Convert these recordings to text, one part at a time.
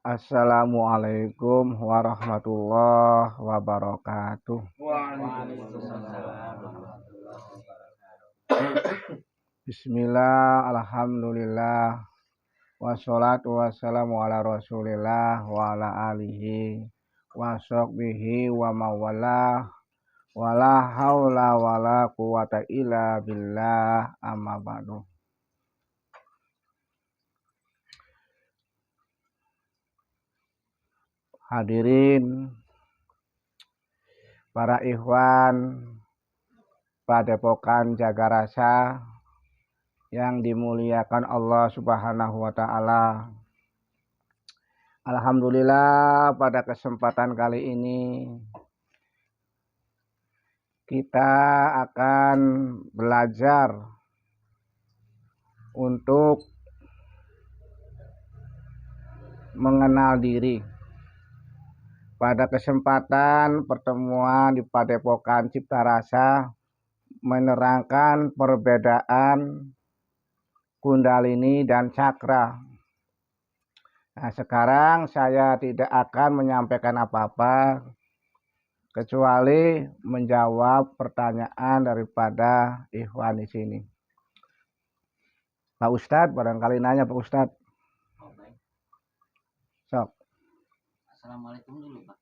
Assalamualaikum warahmatullahi wabarakatuh. Bismillah, alhamdulillah, wassalatu wassalamu ala rasulillah wa ala alihi wa sahbihi wa mawala wala haula wala quwata illa billah, amma ba'du. Hadirin para ikhwan Padepokan Jagarasa yang dimuliakan Allah Subhanahu wa taala. Alhamdulillah, pada kesempatan kali ini kita akan belajar untuk mengenal diri. Pada kesempatan pertemuan di Padepokan Cipta Rasa menerangkan perbedaan Kundalini dan Cakra. Nah, sekarang saya tidak akan menyampaikan apa-apa kecuali menjawab pertanyaan daripada ikhwan di sini. Pak Ustadz, barangkali nanya Pak Ustadz. Sok. Assalamualaikum dulu, Pak.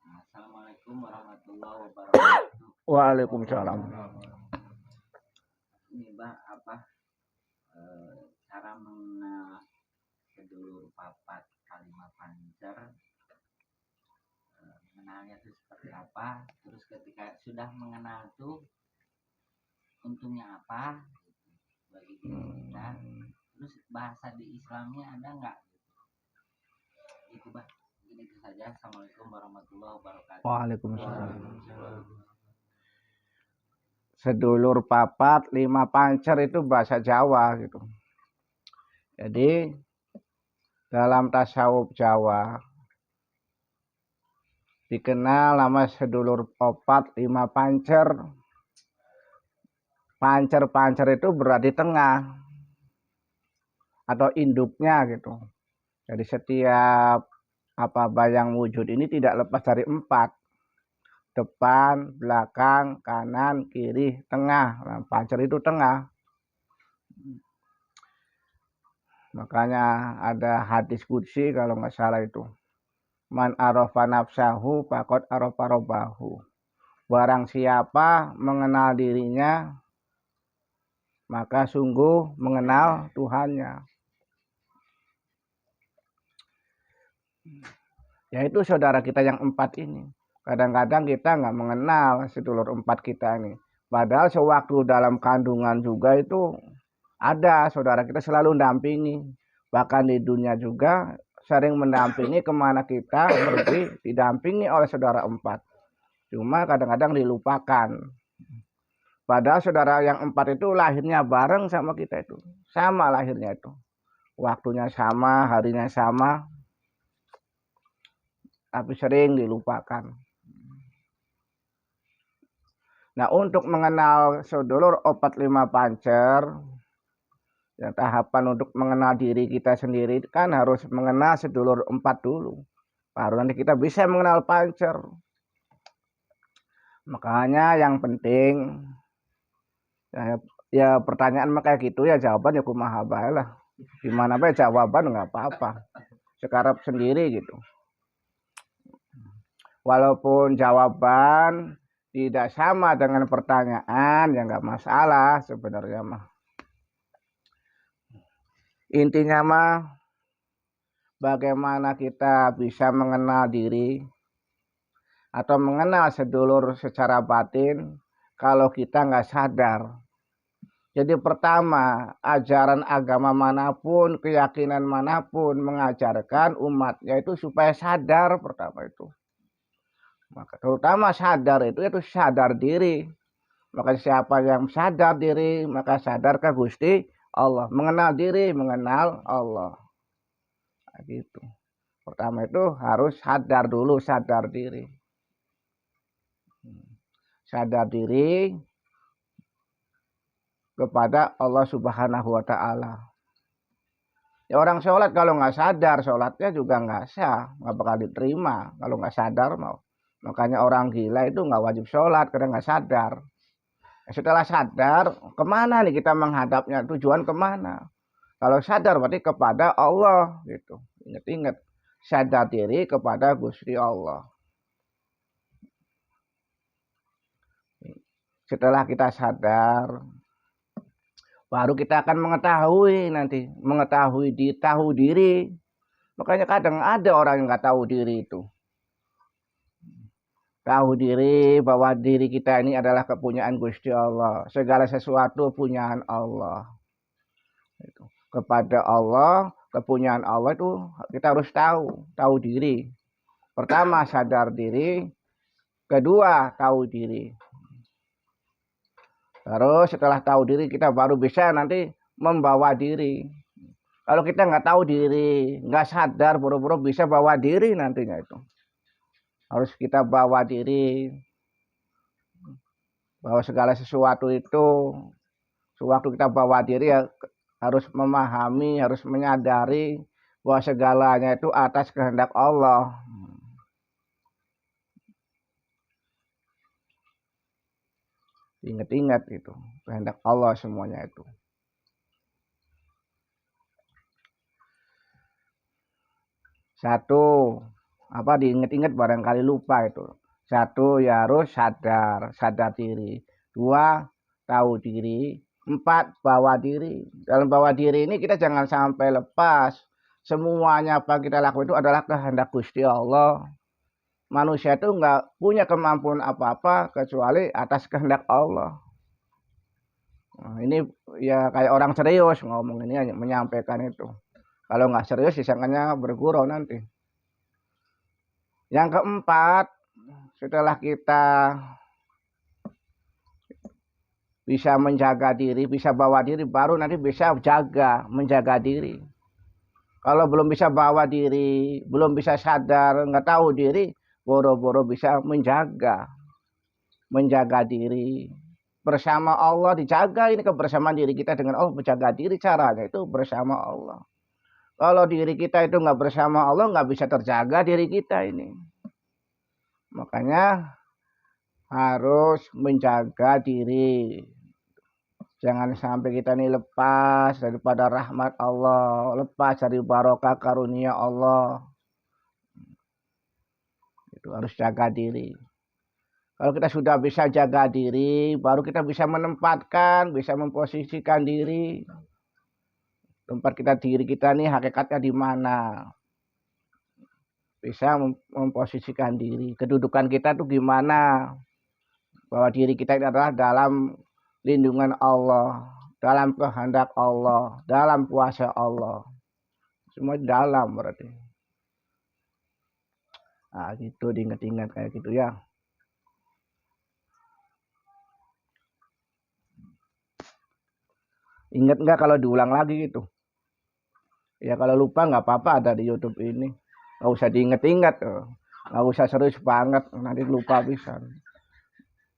Assalamualaikum warahmatullahi wabarakatuh. Waalaikumsalam. Ini Pak, cara mengenal sedulur papat kalimat pancer, mengenalnya itu seperti apa? Terus ketika sudah mengenal itu untungnya apa bagi diri kita? Terus bahasa di Islamnya ada nggak? Itu Pak. Itu saja. Assalamualaikum warahmatullahi wabarakatuh. Waalaikumsalam. Sedulur papat lima pancer itu bahasa Jawa gitu. Jadi dalam tasawuf Jawa dikenal nama sedulur papat lima pancer. Pancer-pancer itu berada di tengah atau induknya gitu. Jadi setiap bayang wujud ini tidak lepas dari empat. Depan, belakang, kanan, kiri, tengah. Nah, pancer itu tengah. Makanya ada hadis qudsi kalau nggak salah itu. Man arafa nafsahu faqad arafa rabbahu. Barang siapa mengenal dirinya, maka sungguh mengenal Tuhannya. Yaitu saudara kita yang empat ini. Kadang-kadang kita nggak mengenal sedulur empat kita ini. Padahal sewaktu dalam kandungan juga itu ada saudara kita selalu mendampingi. Bahkan di dunia juga sering mendampingi kemana kita pergi, didampingi oleh saudara empat. Cuma kadang-kadang dilupakan. Padahal saudara yang empat itu lahirnya bareng sama kita itu. Sama lahirnya itu. Waktunya sama, harinya sama. Tapi sering dilupakan. Nah, untuk mengenal sedulur opat lima pancer, ya, tahapan untuk mengenal diri kita sendiri kan harus mengenal sedulur empat dulu. Baru nanti kita bisa mengenal pancer. Makanya yang penting, ya pertanyaan kayak gitu ya jawaban ya kumaha bae lah. Gimana bae jawaban nggak apa-apa. Sekarang sendiri gitu. Walaupun jawaban tidak sama dengan pertanyaan, ya nggak masalah sebenarnya mah. Intinya mah bagaimana kita bisa mengenal diri atau mengenal sedulur secara batin kalau kita nggak sadar. Jadi pertama, ajaran agama manapun, keyakinan manapun mengajarkan umatnya itu supaya sadar pertama itu. Maka terutama sadar itu sadar diri. Maka siapa yang sadar diri, maka sadarkah Gusti Allah. Mengenal diri, mengenal Allah. Nah, gitu. Pertama itu harus sadar dulu, sadar diri. Sadar diri kepada Allah Subhanahu wa taala. Ya orang sholat kalau nggak sadar, sholatnya juga nggak sah, nggak bakal diterima kalau nggak sadar mau. Makanya orang gila itu nggak wajib sholat karena nggak sadar. Setelah sadar, kemana nih kita menghadapnya? Tujuan kemana? Kalau sadar berarti kepada Allah gitu. Ingat-ingat, sadar diri kepada Gusti Allah. Setelah kita sadar, baru kita akan mengetahui nanti, tahu diri. Makanya kadang ada orang yang nggak tahu diri itu. Tahu diri bahwa diri kita ini adalah kepunyaan Gusti Allah. Segala sesuatu punyaan Allah. Kepada Allah, kepunyaan Allah itu kita harus tahu diri. Pertama sadar diri, kedua tahu diri. Terus setelah tahu diri kita baru bisa nanti membawa diri. Kalau kita nggak tahu diri, nggak sadar, buru-buru bisa bawa diri nantinya itu. Harus kita bawa diri, bahwa segala sesuatu itu, sewaktu kita bawa diri ya harus memahami, harus menyadari bahwa segalanya itu atas kehendak Allah. Ingat-ingat itu, kehendak Allah semuanya itu. Satu, diingat-ingat barangkali lupa itu. Satu, ya harus sadar diri. Dua, tahu diri. Empat, bawa diri. Dalam bawa diri ini kita jangan sampai lepas. Semuanya apa kita lakukan itu adalah kehendak Gusti Allah. Manusia itu nggak punya kemampuan apa-apa kecuali atas kehendak Allah. Nah, ini ya kayak orang serius ngomong ini, menyampaikan itu. Kalau nggak serius disangkanya bergurau nanti. Yang keempat, setelah kita bisa menjaga diri, bisa bawa diri, baru nanti bisa menjaga diri. Kalau belum bisa bawa diri, belum bisa sadar, nggak tahu diri, boro-boro bisa menjaga diri. Bersama Allah dijaga ini kebersamaan diri kita dengan Allah, menjaga diri caranya itu bersama Allah. Kalau diri kita itu nggak bersama Allah, nggak bisa terjaga diri kita ini. Makanya harus menjaga diri. Jangan sampai kita ini lepas daripada rahmat Allah, lepas dari barokah karunia Allah. Itu harus jaga diri. Kalau kita sudah bisa jaga diri, baru kita bisa menempatkan, bisa memposisikan diri. Tempat diri kita nih hakikatnya di mana? Bisa memposisikan diri. Kedudukan kita tuh gimana? Bahwa diri kita ini adalah dalam lindungan Allah, dalam kehendak Allah, dalam kuasa Allah. Semua di dalam berarti. Nah, gitu diingat-ingat kayak gitu ya. Ingat nggak kalau diulang lagi gitu? Ya kalau lupa nggak apa-apa, ada di YouTube ini. Nggak usah diinget-inget, nggak usah serius banget, nanti lupa bisa.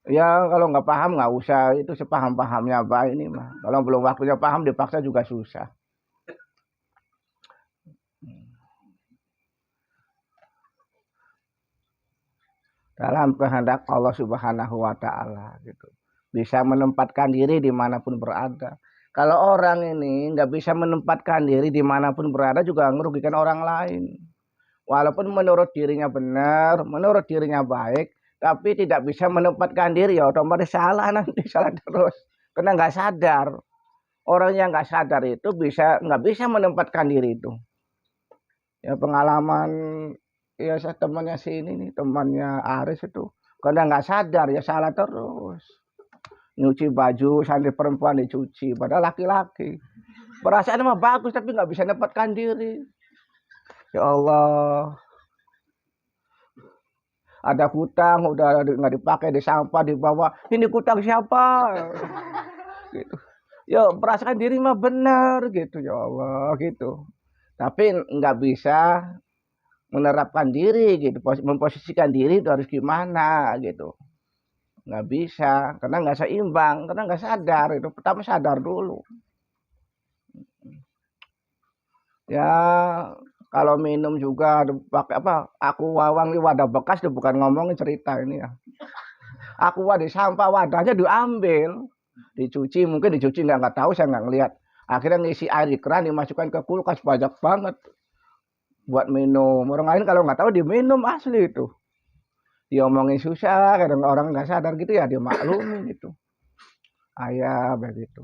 Ya kalau nggak paham nggak usah, itu sepaham-pahamnya apa ini mah. Kalau belum waktunya paham dipaksa juga susah. Dalam kehendak Allah Subhanahu wa Ta'ala gitu. Bisa menempatkan diri dimanapun berada. Kalau orang ini nggak bisa menempatkan diri dimanapun berada juga merugikan orang lain. Walaupun menurut dirinya benar, menurut dirinya baik, tapi tidak bisa menempatkan diri, ya otomatis salah nanti, salah terus. Karena nggak sadar. Orang yang nggak sadar itu nggak bisa menempatkan diri itu. Ya pengalaman, ya saya temannya si ini nih, temannya Aris itu. Karena nggak sadar ya salah terus. Nyuci baju santri perempuan dicuci, padahal laki-laki. Perasaan mah bagus tapi nggak bisa menempatkan diri. Ya Allah, ada hutang udah nggak dipakai, di sampah di bawah, ini hutang siapa gitu. Ya perasaan diri mah benar gitu, ya Allah gitu, tapi nggak bisa menerapkan diri gitu, memposisikan diri itu harus gimana gitu, nggak bisa karena nggak seimbang, karena nggak sadar. Itu pertama sadar dulu. Ya kalau minum juga pakai apa? Aku wawang ini wadah bekas tuh, bukan ngomongin cerita ini ya. Aku wadah sampah, wadahnya diambil, dicuci, mungkin dicuci nggak tahu, saya nggak ngelihat. Akhirnya ngisi air di keran dimasukkan ke kulkas, banyak banget buat minum. Orang lain kalau nggak tahu diminum asli itu. Diomongin susah, kadang orang nggak sadar gitu ya, dia maklumin gitu. Ayah begitu.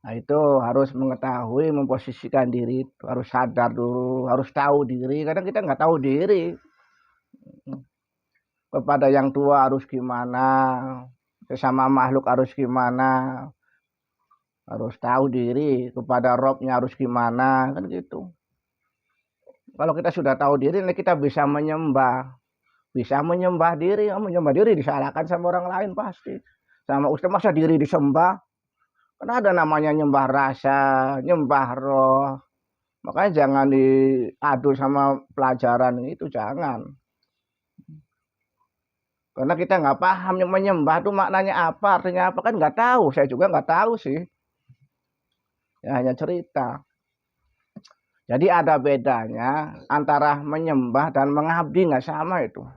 Nah itu harus mengetahui, memposisikan diri, harus sadar dulu, harus tahu diri. Kadang kita nggak tahu diri. Kepada yang tua harus gimana, sesama makhluk harus gimana, harus tahu diri. Kepada Robnya harus gimana, kan gitu. Kalau kita sudah tahu diri, kita bisa menyembah diri. Menyembah diri disalahkan sama orang lain pasti. Sama Ustaz, masa diri disembah? Karena ada namanya nyembah rasa, nyembah roh. Makanya jangan diadu sama pelajaran itu, jangan. Karena kita nggak paham yang menyembah itu maknanya apa, artinya apa, kan nggak tahu. Saya juga nggak tahu sih. Ya, hanya cerita. Jadi ada bedanya antara menyembah dan mengabdi, nggak sama itu.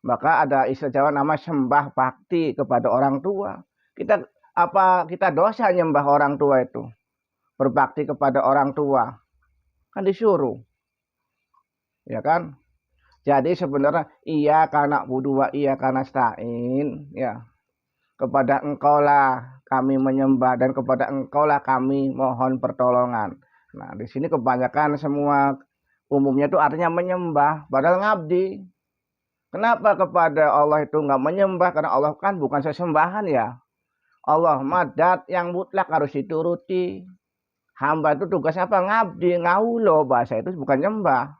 Maka ada istilah Jawa nama sembah bakti kepada orang tua. Kita dosa nyembah orang tua itu, berbakti kepada orang tua, kan disuruh, ya kan? Jadi sebenarnya iya karena budua iya karena stain, ya, kepada engkaulah kami menyembah dan kepada engkaulah kami mohon pertolongan. Nah di sini kebanyakan semua umumnya itu artinya menyembah, padahal ngabdi. Kenapa kepada Allah itu nggak menyembah? Karena Allah kan bukan sesembahan ya. Allah madat yang mutlak harus dituruti. Hamba itu tugasnya apa? Ngabdi, ngaulo, bahasa itu bukan nyembah.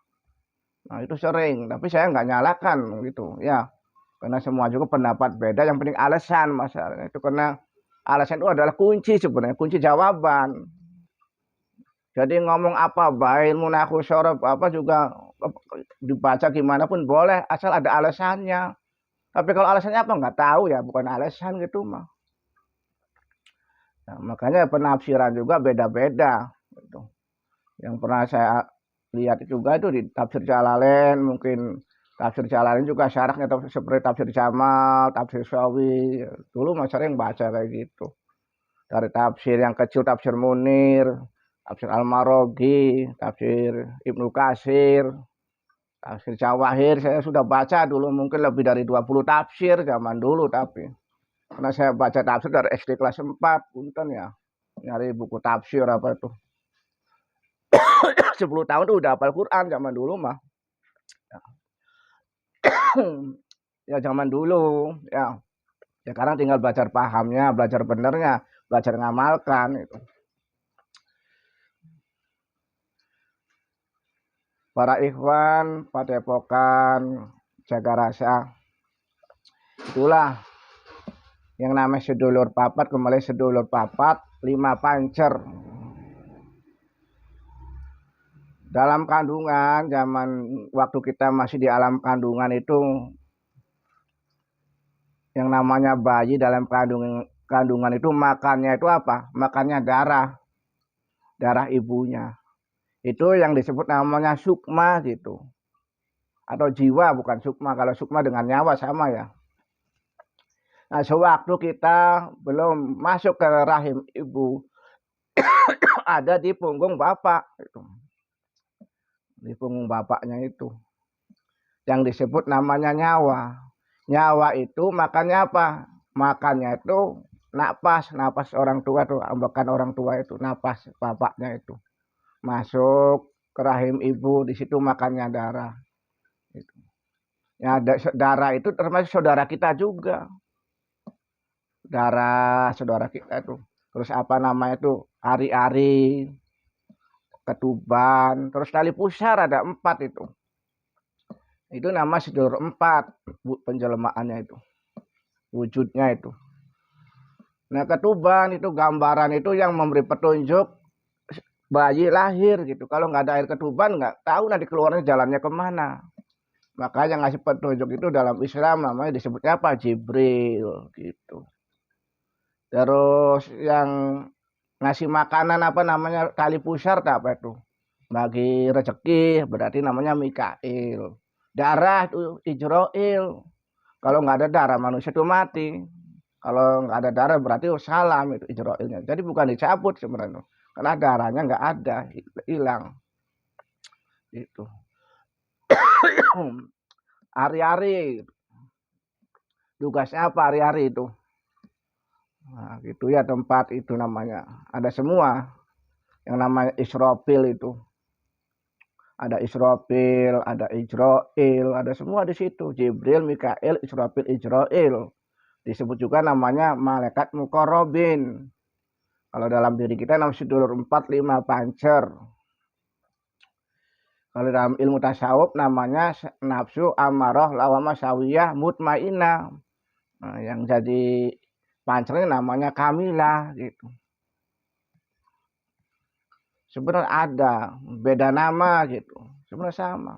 Nah itu sering, tapi saya nggak nyalakan gitu ya. Karena semua juga pendapat beda, yang penting alasan masalahnya itu, karena alasan itu adalah kunci sebenarnya, kunci jawaban. Jadi ngomong apa baik munaku sorob apa juga dibaca gimana pun boleh asal ada alasannya. Tapi kalau alasannya apa nggak tahu ya, bukan alasan gitu mah. Nah, makanya penafsiran juga beda-beda. Gitu. Yang pernah saya lihat juga itu di tafsir Jalalain, mungkin tafsir Jalalain juga syaratnya seperti tafsir Jamal, tafsir Sawi. Dulu mas sering baca kayak gitu. Dari tafsir yang kecil, tafsir Munir, tafsir Al-Marogi, tafsir Ibnu Katsir, tafsir Jawahir. Saya sudah baca dulu mungkin lebih dari 20 tafsir zaman dulu, tapi karena saya baca tafsir dari SD kelas 4, punten ya. Nyari buku tafsir apa itu. 10 tahun tuh udah hafal Quran zaman dulu mah. Ya zaman dulu ya. Ya sekarang tinggal belajar pahamnya, belajar benernya, belajar ngamalkan itu. Para ikhwan, padepokan, jaga rasa. Itulah yang namanya sedulur papat, kembali sedulur papat, 5 pancer. Dalam kandungan, zaman waktu kita masih di alam kandungan itu, yang namanya bayi dalam kandungan itu makannya itu apa? Makannya darah ibunya. Itu yang disebut namanya sukma gitu. Atau jiwa, bukan sukma. Kalau sukma dengan nyawa sama ya. Nah, sewaktu kita belum masuk ke rahim ibu, ada di punggung bapak itu. Di punggung bapaknya itu. Yang disebut namanya nyawa. Nyawa itu makannya apa? Makannya itu napas orang tua tuh, ambekan orang tua itu, napas bapaknya itu. Masuk ke rahim ibu, di situ makannya darah. Ya, darah itu termasuk saudara kita juga. Darah saudara kita itu. Terus apa namanya itu? Ari-ari, ketuban, terus tali pusar ada 4 itu. Itu nama sedulur 4 penjelmaannya itu. Wujudnya itu. Nah, ketuban itu gambaran itu yang memberi petunjuk bayi lahir gitu. Kalau nggak ada air ketuban nggak tahu nanti keluarnya jalannya kemana. Makanya ngasih petunjuk itu dalam Islam namanya disebutnya apa? Jibril gitu. Terus yang ngasih makanan apa namanya tali pusar apa itu bagi rezeki, berarti namanya Mikail. Darah itu Ijroil. Kalau nggak ada darah manusia itu mati. Kalau nggak ada darah berarti salam itu Ijroilnya. Jadi bukan dicabut sebenarnya, karena darahnya nggak ada, hilang. Itu. Hari-hari tugasnya apa hari-hari itu? Nah, gitu ya tempat itu namanya. Ada semua yang namanya Israfil itu. Ada Israfil, ada Ijroil, ada semua di situ. Jibril, Mikail, Israfil, Ijroil. Disebut juga namanya malaikat mukorobin. Kalau dalam diri kita namanya sedulur 4, 5 pancer. Kalau dalam ilmu tasawuf namanya nafsu amarah lawamah sawiyah mutmainah. Nah, yang jadi pancernya namanya kamilah gitu. Sebenarnya ada beda nama gitu, sebenarnya sama.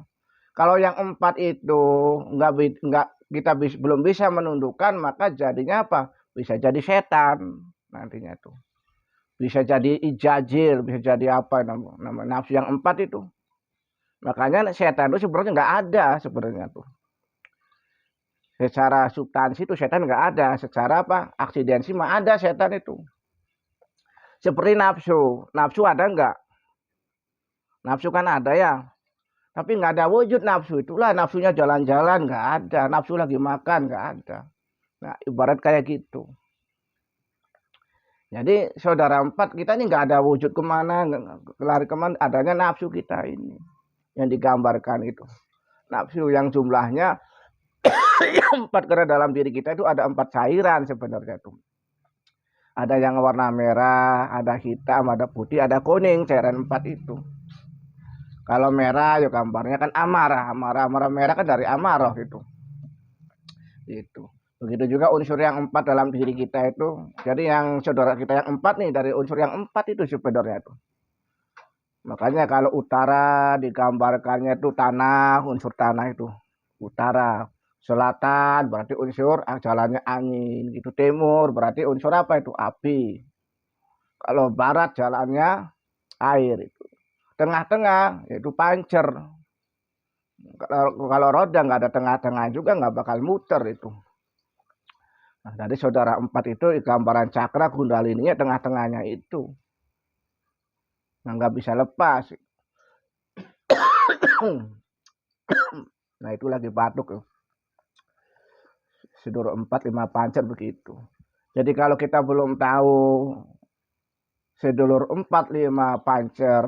Kalau yang 4 itu nggak kita belum bisa menundukkan, maka jadinya apa? Bisa jadi setan nantinya tuh. Bisa jadi ijajir, bisa jadi apa nama nafsu yang 4 itu. Makanya setan itu sebenarnya nggak ada sebenarnya tuh. Secara substansi itu setan nggak ada, secara apa? Aksidensi mah ada setan itu. Seperti nafsu, nafsu ada nggak? Nafsu kan ada ya, tapi nggak ada wujud nafsu. Itulah nafsunya jalan-jalan nggak ada, nafsu lagi makan nggak ada. Nah ibarat kayak gitu. Jadi saudara 4 kita ini nggak ada wujud kemana, lari kemana, adanya nafsu kita ini yang digambarkan itu. Nafsu yang jumlahnya 4, karena dalam diri kita itu ada 4 cairan sebenarnya itu. Ada yang warna merah, ada hitam, ada putih, ada kuning, cairan 4 itu. Kalau merah ya gambarnya kan amarah, amarah merah kan dari amarah gitu. Itu. Begitu juga unsur yang 4 dalam diri kita itu. Jadi yang saudara kita yang 4 nih dari unsur yang 4 itu sebenarnya itu. Makanya kalau utara digambarkannya itu tanah, unsur tanah itu utara. Selatan berarti unsur jalannya angin gitu. Timur berarti unsur apa itu? Api. Kalau barat jalannya air itu. Tengah-tengah yaitu pancer. Kalau roda nggak ada tengah-tengah juga nggak bakal muter itu. Nah, dari saudara 4 itu gambaran cakra kundalininya tengah-tengahnya itu. Nah, nggak bisa lepas. Nah itu lagi batuk. Sedulur 4, 5 pancer begitu. Jadi kalau kita belum tahu sedulur 4, 5 pancer,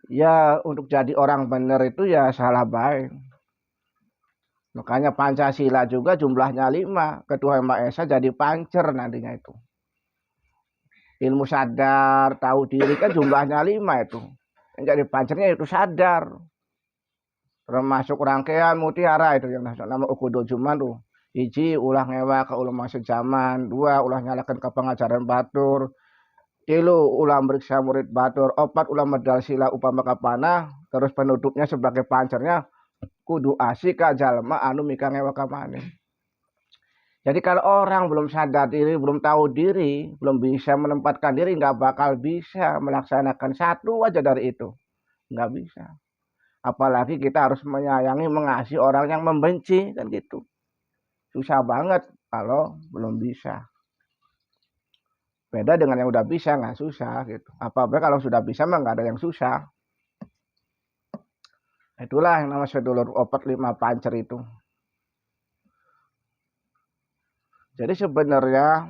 ya untuk jadi orang benar itu ya salah baik. Makanya Pancasila juga jumlahnya 5. Ketua Maha Esa jadi pancer nantinya itu. Ilmu sadar, tahu diri kan jumlahnya 5 itu. Yang jadi pancernya itu sadar. Termasuk rangkaian mutiara itu yang nama Ukudul Juman tuh. 1 ulah ngewa ke ulama sejaman. 2 ulah nyalakan ke pengajaran batur. 3 ulah meriksa murid batur. 4 ulah medal sila upama kapana. Terus penutupnya sebagai pancernya kudu asik ka jalma anu mika ngewa kamane. Jadi kalau orang belum sadar diri, belum tahu diri, belum bisa menempatkan diri, nggak bakal bisa melaksanakan satu aja dari itu. Nggak bisa. Apalagi kita harus menyayangi, mengasihi orang yang membenci, kan gitu. Susah banget kalau belum bisa. Beda dengan yang udah bisa, nggak susah gitu. Apa-apa kalau sudah bisa mah nggak ada yang susah. Itulah yang namanya sedulur 4, 5 pancer itu. Jadi sebenarnya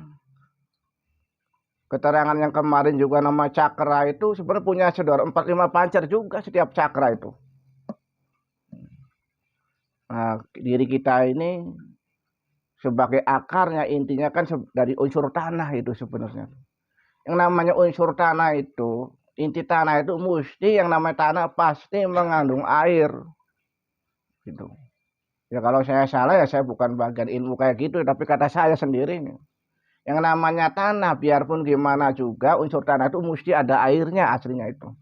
keterangan yang kemarin juga nama cakra itu sebenarnya punya sedulur 4, 5 pancer juga setiap cakra itu. Nah, diri kita ini sebagai akarnya intinya kan dari unsur tanah itu sebenarnya. Yang namanya unsur tanah itu, inti tanah itu mesti yang namanya tanah pasti mengandung air. Gitu. Ya kalau saya salah ya saya bukan bagian ilmu kayak gitu, tapi kata saya sendiri nih. Yang namanya tanah biarpun gimana juga unsur tanah itu mesti ada airnya aslinya itu.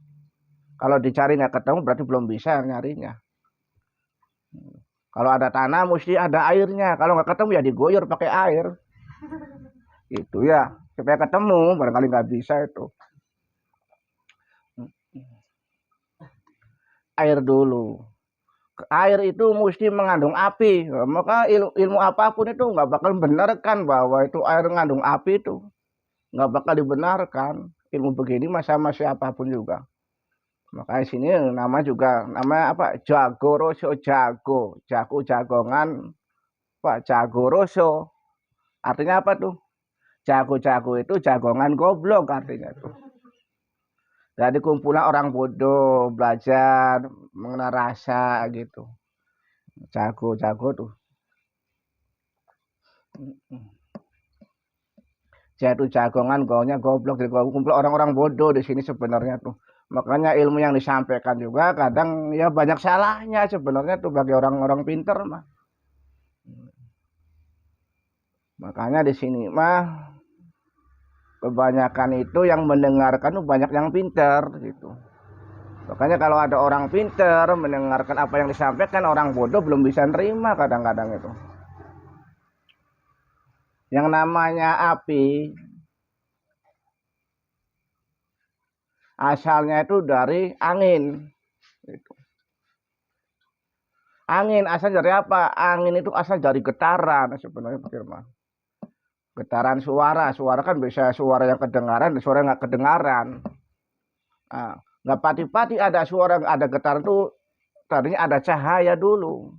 Kalau dicari nggak ketemu berarti belum bisa nyarinya. Kalau ada tanah mesti ada airnya. Kalau nggak ketemu ya digoyor pakai air. Itu ya. supaya ketemu, barangkali nggak bisa itu. Air dulu. Air itu mesti mengandung api, maka ilmu apapun itu nggak bakal benarkan bahwa itu air mengandung api, itu nggak bakal dibenarkan. Ilmu begini sama siapapun juga. Makanya sini nama juga nama apa, jago roso, jagongan, pak jago roso, artinya apa tuh? Jago itu jagongan goblok artinya tuh. Jadi kumpulan orang bodoh belajar mengenal rasa gitu. Jago tuh. Jatuh jagongan, gaunya goblok, jadi kumpul orang-orang bodoh di sini sebenarnya tuh. Makanya ilmu yang disampaikan juga kadang ya banyak salahnya sebenarnya tuh bagi orang-orang pinter mah. Makanya di sini mah kebanyakan itu yang mendengarkan tuh banyak yang pinter gitu. Makanya kalau ada orang pinter mendengarkan apa yang disampaikan, orang bodoh belum bisa nerima kadang-kadang itu. Yang namanya api asalnya itu dari angin. Gitu. Angin asal dari apa? Angin itu asal dari getaran sebenarnya Pak Firman. Getaran suara, suara kan bisa suara yang kedengaran dan suara yang nggak kedengaran. Nah, nggak pati-pati ada suara, ada getaran itu tadinya ada cahaya dulu.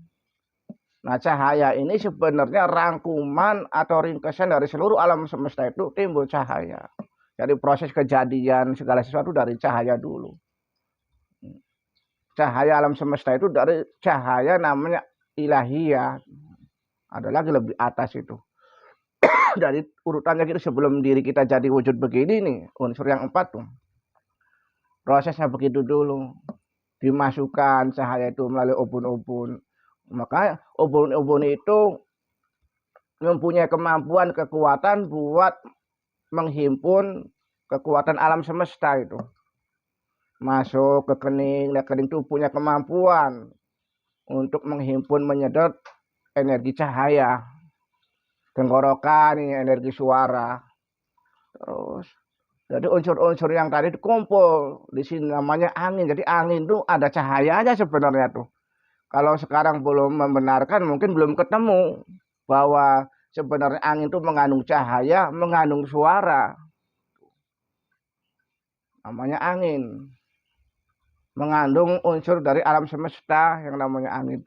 Nah, cahaya ini sebenarnya rangkuman atau ringkasan dari seluruh alam semesta itu timbul cahaya. Jadi proses kejadian segala sesuatu dari cahaya dulu. Cahaya alam semesta itu dari cahaya namanya ilahiyah. Ada lagi lebih atas itu. Dari urutannya gitu sebelum diri kita jadi wujud begini nih, unsur yang 4 tuh. Prosesnya begitu dulu. Dimasukkan cahaya itu melalui ubun-ubun. Maka ubun-ubun itu mempunyai kemampuan, kekuatan buat menghimpun kekuatan alam semesta itu. Masuk ke kening, dan kening itu punya kemampuan untuk menghimpun, menyedot energi cahaya. Tenggorokan ini energi suara. Terus jadi unsur-unsur yang tadi dikumpul di sini namanya angin. Jadi angin itu ada cahayanya sebenarnya tuh. Kalau sekarang belum membenarkan, mungkin belum ketemu bahwa sebenarnya angin itu mengandung cahaya, mengandung suara. Namanya angin. Mengandung unsur dari alam semesta yang namanya angin.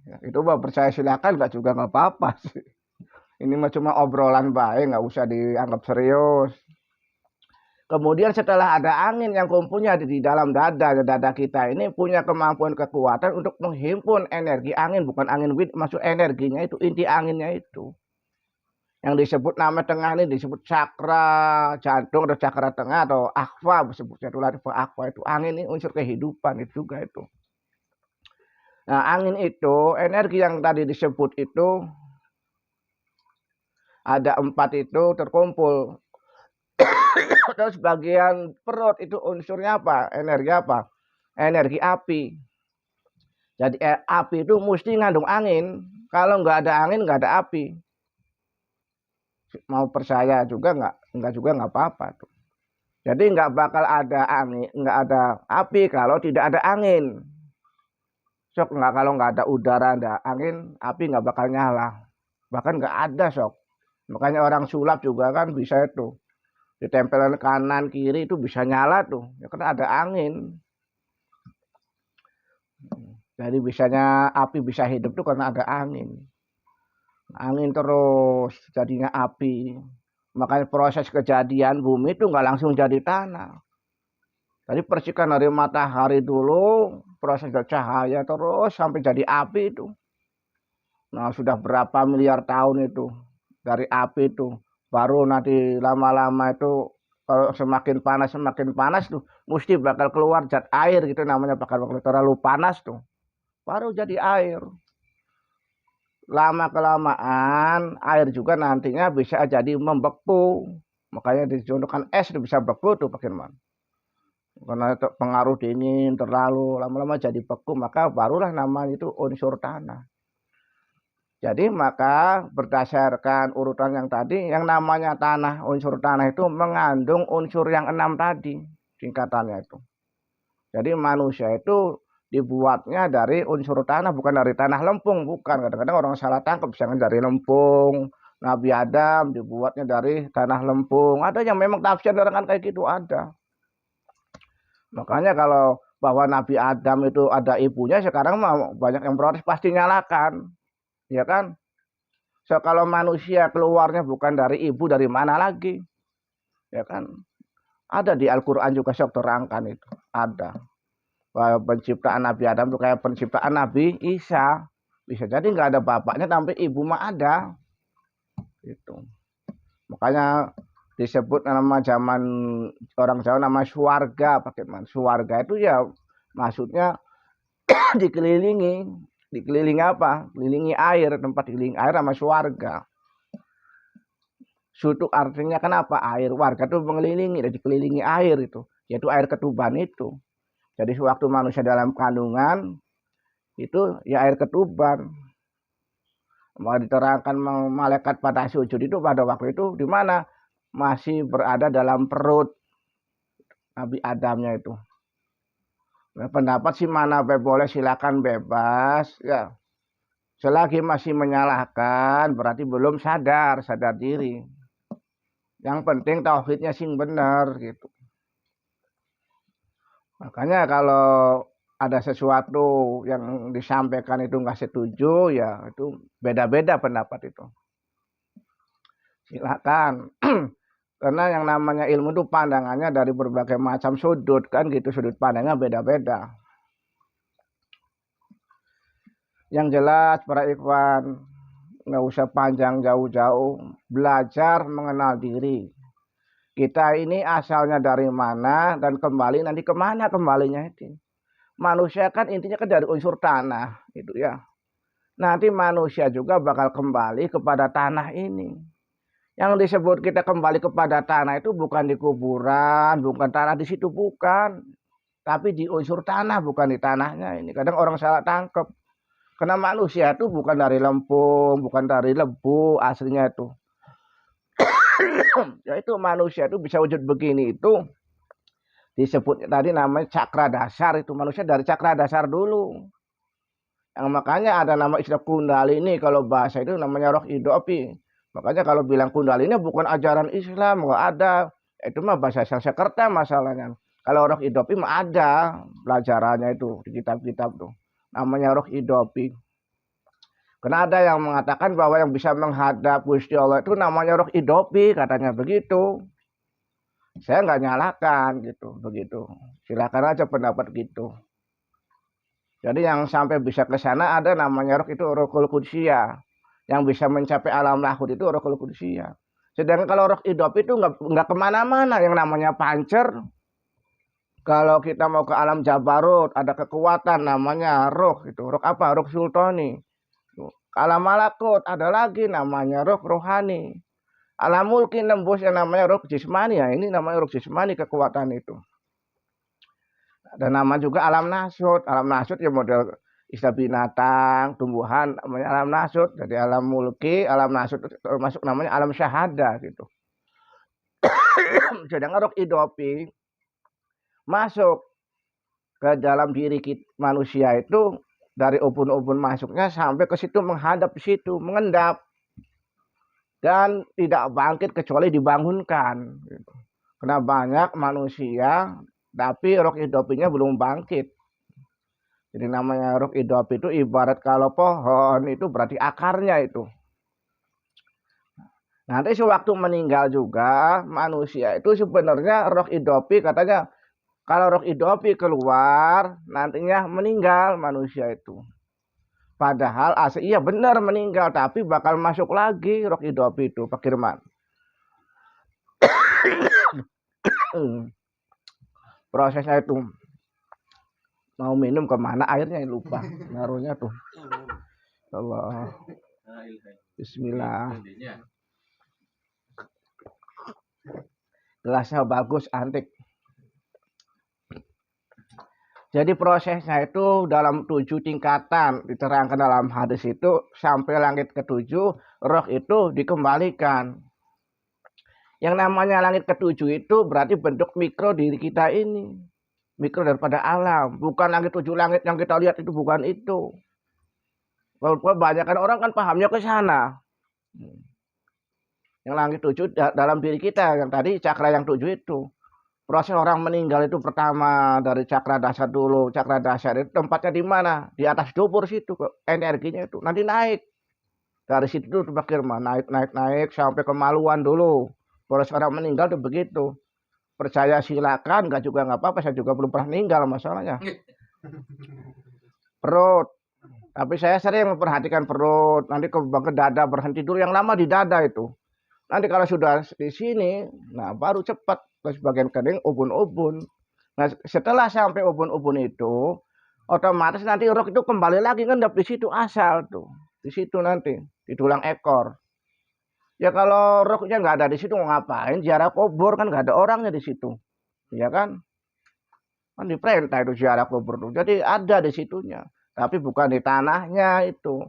Ya, itu mah percaya silakan, nggak juga nggak apa-apa sih. Ini mah cuma obrolan baik, nggak usah dianggap serius. Kemudian setelah ada angin yang kumpulnya di dalam dada kita ini punya kemampuan, kekuatan untuk menghimpun energi angin, bukan angin wind, maksud energinya itu, inti anginnya itu. Yang disebut nama tengah ini disebut cakra jantung atau cakra tengah atau akwa, disebutnya itu akwa, itu angin ini unsur kehidupan itu juga itu. Nah, angin itu energi yang tadi disebut itu ada 4 itu terkumpul. Terus bagian perut itu unsurnya apa? Energi apa? Energi api. Jadi api itu mesti ngandung angin. Kalau nggak ada angin nggak ada api. Mau percaya juga nggak juga nggak apa-apa tuh. Jadi nggak bakal ada angin, nggak ada api kalau tidak ada angin. Sok nggak, kalau nggak ada udara, ada angin, api nggak bakal nyala. Bahkan nggak ada sok. Makanya orang sulap juga kan bisa itu. Ditempelkan kanan kiri itu bisa nyala tuh, ya karena ada angin. Jadi bisanya api bisa hidup tuh karena ada angin. Angin terus jadinya api. Makanya proses kejadian bumi itu nggak langsung jadi tanah. Tadi percikan dari matahari dulu, proses cahaya terus sampai jadi api itu. Nah, sudah berapa miliar tahun itu dari api itu. Baru nanti lama-lama itu kalau semakin panas tuh mesti bakal keluar zat air gitu, namanya bakal terlalu panas tuh baru jadi air. Lama kelamaan air juga nantinya bisa jadi membeku, makanya dicontohkan es itu bisa beku tuh Pak Firman, karena pengaruh dingin terlalu lama-lama jadi beku, maka barulah namanya itu unsur tanah. Jadi maka berdasarkan urutan yang tadi, yang namanya tanah, unsur tanah itu mengandung unsur yang 6 tadi, singkatannya itu. Jadi manusia itu dibuatnya dari unsur tanah, bukan dari tanah lempung, bukan. Kadang-kadang orang salah tangkap, misalnya dari lempung. Nabi Adam dibuatnya dari tanah lempung. Ada yang memang tafsir orang kan kayak gitu, ada. Makanya kalau bahwa Nabi Adam itu ada ibunya, sekarang banyak yang protes, pasti nyalakan. Ya kan? So, kalau manusia keluarnya bukan dari ibu, dari mana lagi? Ya kan? Ada di Al-Quran juga sok terangkan itu. Ada. Bahwa penciptaan Nabi Adam itu kayak penciptaan Nabi Isa. Bisa jadi nggak ada bapaknya, tapi ibu mah ada. Gitu. Makanya disebut nama zaman orang Jawa nama suwarga. Pakai suwarga itu ya maksudnya dikelilingi. Dikelilingi apa? Kelilingi air. Tempat dikelilingi air sama suwarga. Sutuk artinya kenapa? Air. Warga itu mengelilingi, dikelilingi air itu. Yaitu air ketuban itu. Jadi sewaktu manusia dalam kandungan, itu ya air ketuban. Mau diterangkan malaikat pada sujud itu pada waktu itu di mana? Masih berada dalam perut Nabi Adamnya itu. Nah, pendapat si mana boleh silakan bebas ya. Selagi masih menyalahkan berarti belum sadar diri. Yang penting tauhidnya sing benar gitu. Makanya kalau ada sesuatu yang disampaikan itu nggak setuju, ya itu beda-beda pendapat itu. Silakan. Karena yang namanya ilmu itu pandangannya dari berbagai macam sudut kan gitu, sudut pandangnya beda-beda. Yang jelas para ikhwan, nggak usah panjang jauh-jauh, belajar mengenal diri. Kita ini asalnya dari mana dan kembali nanti kemana kembalinya itu. Manusia kan intinya kan dari unsur tanah itu ya. Nanti manusia juga bakal kembali kepada tanah ini. Yang disebut kita kembali kepada tanah itu bukan di kuburan, bukan tanah di situ, bukan. Tapi di unsur tanah, bukan di tanahnya ini. Kadang orang salah tangkap. Karena manusia itu bukan dari lempung, bukan dari lebu aslinya itu. Ya itu manusia itu bisa wujud begini itu disebut tadi namanya cakra dasar, itu manusia dari cakra dasar dulu. Yang makanya ada nama istilah kundali ini, kalau bahasa itu namanya roh idopi. Makanya kalau bilang kundali ini bukan ajaran Islam, nggak ada. Itu mah bahasa Sanskerta masalahnya. Kalau roh idopi mah ada pelajarannya itu di kitab-kitab tuh. Namanya roh idopi. Karena ada yang mengatakan bahwa yang bisa menghadap Gusti Allah itu namanya roh idopi, katanya begitu. Saya nggak nyalakan gitu, begitu. Silakan aja pendapat gitu. Jadi yang sampai bisa ke sana ada namanya roh itu rohul kudsiyah. Yang bisa mencapai alam lahud itu rohul kudsiyah. Sedangkan kalau roh idop itu nggak kemana-mana, yang namanya pancer. Kalau kita mau ke alam jabarut ada kekuatan namanya roh itu. Roh apa? Roh sultani. Alam malakut ada lagi namanya roh rohani. Alam mulki nembus yang namanya roh jismani, ya ini namanya roh jismani, kekuatan itu. Ada nama juga alam nasut. Alam nasut ya model istilah binatang, tumbuhan, namanya alam nasut. Jadi alam mulki, alam nasut termasuk namanya alam syahada gitu. Sedangkan roh idopi masuk ke dalam diri kita, manusia itu dari ubun-ubun masuknya sampai ke situ, menghadap ke situ, mengendap dan tidak bangkit kecuali dibangunkan. Gitu. Karena banyak manusia tapi roh idopinya belum bangkit. Jadi namanya roh idop itu ibarat kalau pohon itu berarti akarnya itu. Nanti sewaktu meninggal juga manusia itu sebenarnya roh idopi katanya kalau roh idopi keluar nantinya meninggal manusia itu. Padahal asli iya benar meninggal tapi bakal masuk lagi roh idopi itu Pak Kirman. Prosesnya itu mau minum kemana airnya lupa naruhnya tuh. Allah. Bismillah. Gelasnya bagus, antik. Jadi prosesnya itu dalam 7 tingkatan diterangkan dalam hadis itu, sampai langit ketujuh roh itu dikembalikan. Yang namanya langit ketujuh itu berarti bentuk mikro diri kita ini, mikro daripada alam, bukan langit 7 langit yang kita lihat itu, bukan itu. Kalau kebanyakan orang kan pahamnya ke sana. Yang langit 7 dalam diri kita, yang tadi cakra yang 7 itu. Proses orang meninggal itu pertama dari cakra dasar dulu. Cakra dasar itu tempatnya di mana? Di atas dubur situ, energinya itu nanti naik. Dari situ tuh bagaimana naik sampai kemaluan dulu. Proses orang meninggal tuh begitu. Percaya silakan, enggak juga enggak apa-apa. Saya juga belum pernah meninggal masalahnya. Perut. Tapi saya sering memperhatikan perut. Nanti ke dada, berhenti dulu. Yang lama di dada itu. Nanti kalau sudah di sini, nah baru cepat. Terus bagian kering, ubun-ubun. Nah setelah sampai ubun-ubun itu, otomatis nanti roh itu kembali lagi kan di situ asal tuh. Di situ nanti, di tulang ekor. Ya kalau rohnya nggak ada di situ, mau ngapain? Ziarah kubur kan nggak ada orangnya di situ. Ya kan? Kan diperintah itu ziarah kubur tuh. Jadi ada di situnya. Tapi bukan di tanahnya itu.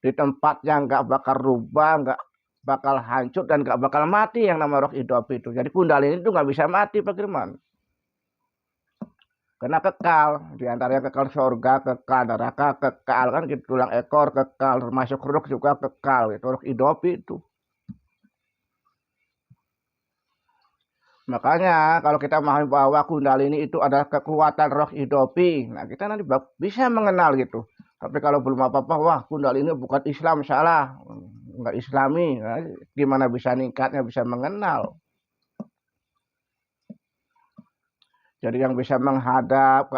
Di tempat yang nggak bakal rubah, nggak bakal hancur dan gak bakal mati yang nama roh hidup itu. Jadi kundalini itu gak bisa mati Pak Firman. Karena kekal, di antaranya kekal surga, kekal neraka, kekal kan gitu, tulang ekor kekal, termasuk roh juga kekal, itu roh hidup itu. Makanya kalau kita memahami bahwa kundalini itu adalah kekuatan roh hidupi, nah kita nanti bisa mengenal gitu. Tapi kalau belum apa-apa, wah kundalini bukan Islam, salah, nggak Islami, nah, gimana bisa ningkatnya, bisa mengenal. Jadi yang bisa menghadap ke